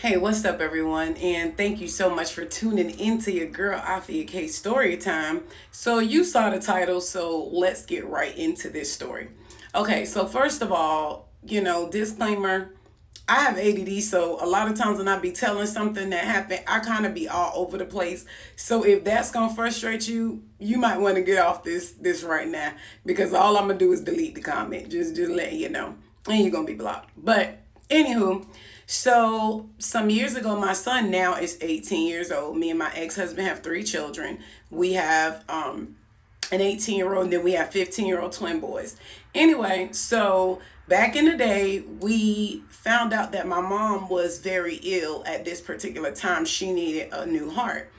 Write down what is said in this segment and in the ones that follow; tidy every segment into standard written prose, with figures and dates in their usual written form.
Hey, what's up, everyone? And thank you so much for tuning into your girl Afia K story time. So, you saw the title, so let's get right into this story. Okay, so first of all, disclaimer, I have ADD, so a lot of times when I be telling something that happened, I kind of be all over the place. So if that's gonna frustrate you, you might want to get off this right now because all I'm gonna do is delete the comment. Just letting you know, and you're gonna be blocked. But anywho, so some years ago, my son now is 18 years old. Me and my ex-husband have three children. We have an 18-year-old, and then we have 15-year-old twin boys. Anyway, so back in the day, we found out that my mom was very ill at this particular time. She needed a new heart.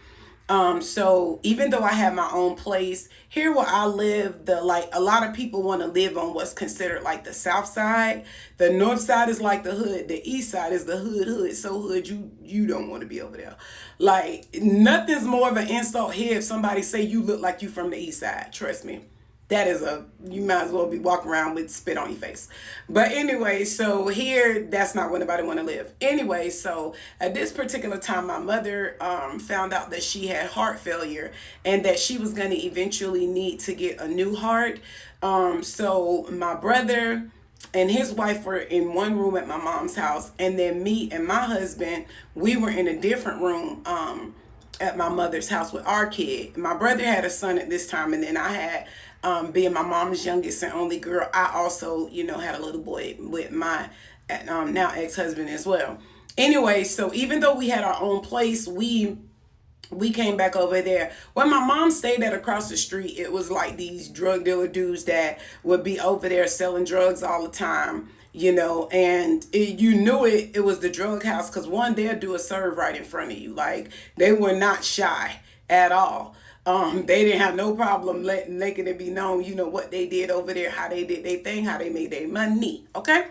So even though I have my own place here where I live, the like a lot of people want to live on what's considered like the south side. The north side is like the hood. The east side is the hood. So hood you don't want to be over there. Like nothing's more of an insult here if somebody say you look like you from the east side. Trust me. That is you might as well be walking around with spit on your face. But anyway, so here, that's not where nobody want to live. Anyway, so at this particular time, my mother found out that she had heart failure and that she was going to eventually need to get a new heart. So my brother and his wife were in one room at my mom's house, and then me and my husband, we were in a different room at my mother's house with our kid. My brother had a son at this time, and then I had, being my mom's youngest and only girl, I also, had a little boy with my now ex-husband as well. Anyway, so even though we had our own place, we came back over there. When my mom stayed at across the street, it was like these drug dealer dudes that would be over there selling drugs all the time, and you knew it was the drug house because one, they'll do a serve right in front of you. Like they were not shy at all. They didn't have no problem making it be known, what they did over there, how they did their thing, how they made their money. Okay.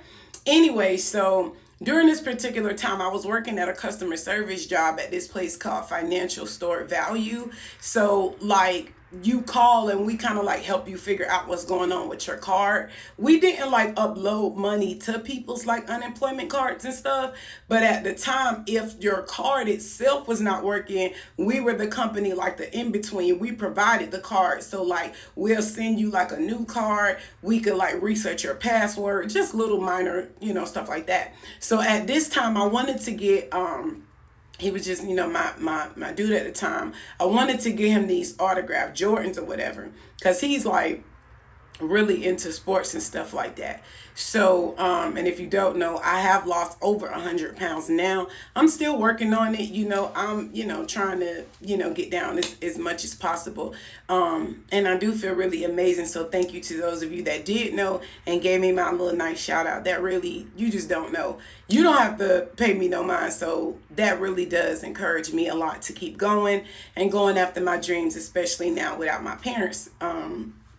Anyway, so during this particular time, I was working at a customer service job at this place called Financial Store Value. So like you call and we kind of like help you figure out what's going on with your card. We didn't like upload money to people's like unemployment cards and stuff. But at the time, if your card itself was not working, we were the company like the in between. We provided the card. So like we'll send you like a new card. We could like research your password, just little minor, stuff like that. So at this time I wanted to get he was just, my dude at the time. I wanted to get him these autographed Jordans or whatever, because he's like really into sports and stuff like that. So, and if you don't know, I have lost over 100 pounds now. I'm still working on it. I'm, trying to, get down as much as possible. And I do feel really amazing. So thank you to those of you that did know and gave me my little nice shout out. That really, you just don't know. You don't have to pay me no mind. So that really does encourage me a lot to keep going and going after my dreams, especially now without my parents,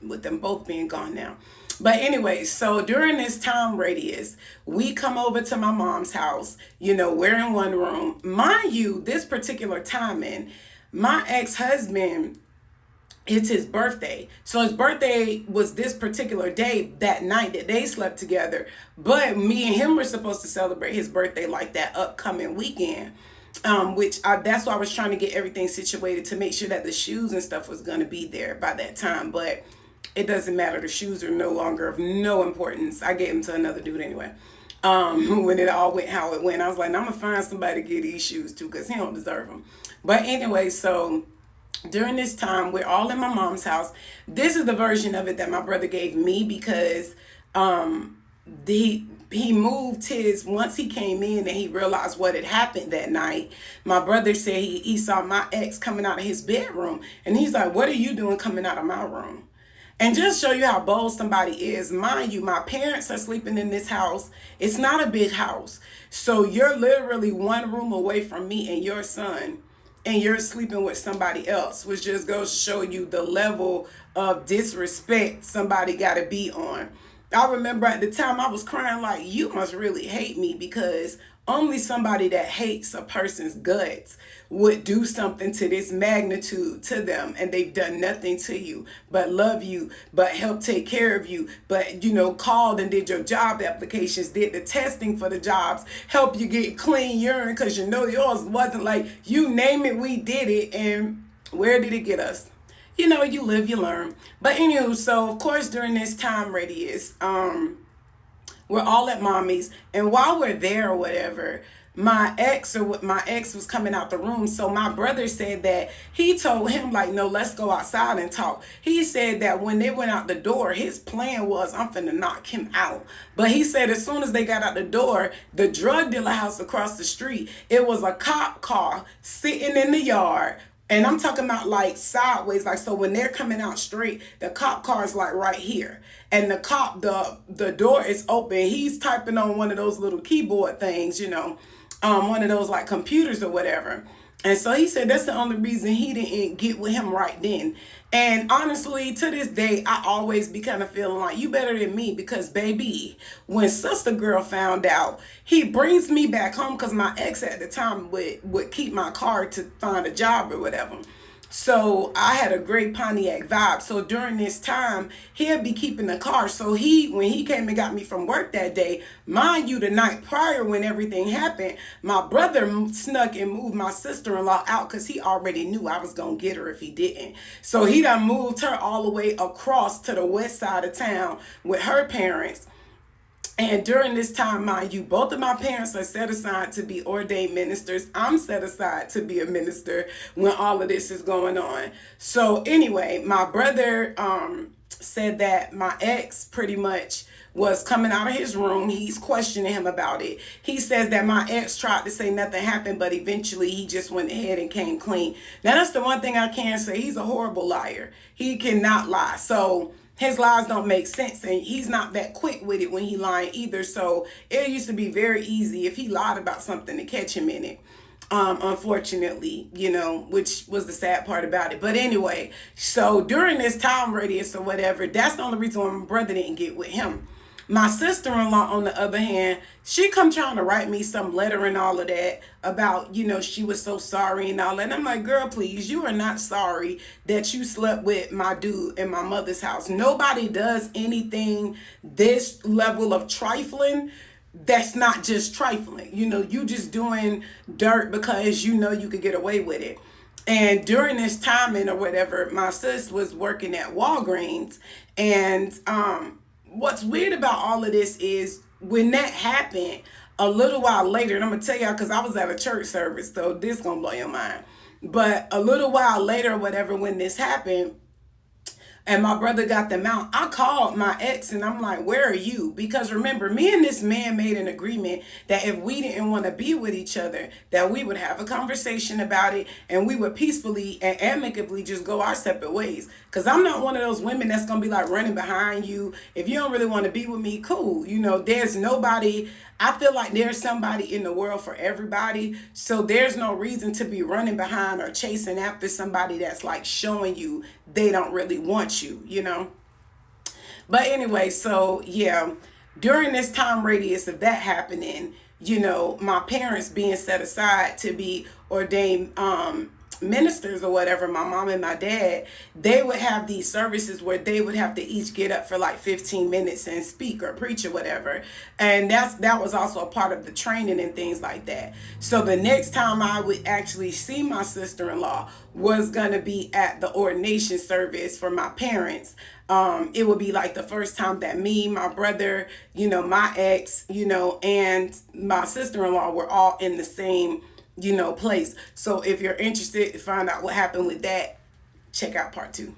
with them both being gone now. But anyway, so during this time radius, we come over to my mom's house. We're in one room. Mind you, this particular timing, my ex-husband, it's his birthday. So his birthday was this particular day, that night that they slept together. But me and him were supposed to celebrate his birthday like that upcoming weekend. That's why I was trying to get everything situated to make sure that the shoes and stuff was going to be there by that time. But it doesn't matter. The shoes are no longer of no importance. I gave them to another dude anyway. When it all went how it went, I was like, I'm going to find somebody to get these shoes too because he don't deserve them. But anyway, so during this time, we're all in my mom's house. This is the version of it that my brother gave me because he moved once he came in and he realized what had happened that night. My brother said he saw my ex coming out of his bedroom and he's like, what are you doing coming out of my room? And just show you how bold somebody is. Mind you, my parents are sleeping in this house. It's not a big house. So you're literally one room away from me and your son, and you're sleeping with somebody else, which just goes to show you the level of disrespect somebody got to be on. I remember at the time I was crying like, you must really hate me because Only somebody that hates a person's guts would do something to this magnitude to them, and they've done nothing to you but love you, but help take care of you, but called and did your job applications, did the testing for the jobs, help you get clean urine because yours wasn't. Like, you name it, we did it. And where did it get us? You live, you learn. But anywho, so of course during this time radius, we're all at mommy's, and while we're there or whatever, my ex was coming out the room. So my brother said that he told him, like, no, let's go outside and talk. He said that when they went out the door, his plan was, I'm finna knock him out. But he said as soon as they got out the door, the drug dealer house across the street, it was a cop car sitting in the yard. And I'm talking about like sideways, like, so when they're coming out straight, the cop car is like right here. And the door is open. He's typing on one of those little keyboard things, one of those like computers or whatever. And so he said that's the only reason he didn't get with him right then. And honestly, to this day, I always be kind of feeling like, you better than me, because baby, when sister girl found out, he brings me back home because my ex at the time would keep my car to find a job or whatever. So I had a great Pontiac vibe. So during this time, he'll be keeping the car. So when he came and got me from work that day, mind you, the night prior when everything happened, my brother snuck and moved my sister-in-law out because he already knew I was going to get her if he didn't. So he done moved her all the way across to the west side of town with her parents. And during this time, mind you, both of my parents are set aside to be ordained ministers. I'm set aside to be a minister when all of this is going on. So anyway, my brother said that my ex pretty much was coming out of his room. He's questioning him about it. He says that my ex tried to say nothing happened, but eventually he just went ahead and came clean. Now, that's the one thing I can say. He's a horrible liar. He cannot lie. So his lies don't make sense, and he's not that quick with it when he lying either. So it used to be very easy if he lied about something to catch him in it. Unfortunately, which was the sad part about it. But anyway, so during this time radius or whatever, that's the only reason why my brother didn't get with him. My sister-in-law, on the other hand, she come trying to write me some letter and all of that about, she was so sorry and all that. And I'm like, girl, please, you are not sorry that you slept with my dude in my mother's house. Nobody does anything this level of trifling that's not just trifling. You just doing dirt because you could get away with it. And during this timing or whatever, my sis was working at Walgreens, and what's weird about all of this is when that happened, a little while later, and I'm going to tell y'all because I was at a church service, so this going to blow your mind. But a little while later or whatever, when this happened, and my brother got them out, I called my ex and I'm like, where are you? Because remember, me and this man made an agreement that if we didn't want to be with each other, that we would have a conversation about it and we would peacefully and amicably just go our separate ways. Because I'm not one of those women that's going to be like running behind you. If you don't really want to be with me, cool. There's nobody. I feel like there's somebody in the world for everybody. So there's no reason to be running behind or chasing after somebody that's like showing you they don't really want you, But anyway, so yeah, during this time radius of that happening, my parents being set aside to be ordained ministers or whatever, my mom and my dad, they would have these services where they would have to each get up for like 15 minutes and speak or preach or whatever. And that was also a part of the training and things like that. So the next time I would actually see my sister-in-law was going to be at the ordination service for my parents. It would be like the first time that me, my brother, my ex, and my sister-in-law were all in the same place. So if you're interested to find out what happened with that, check out part 2.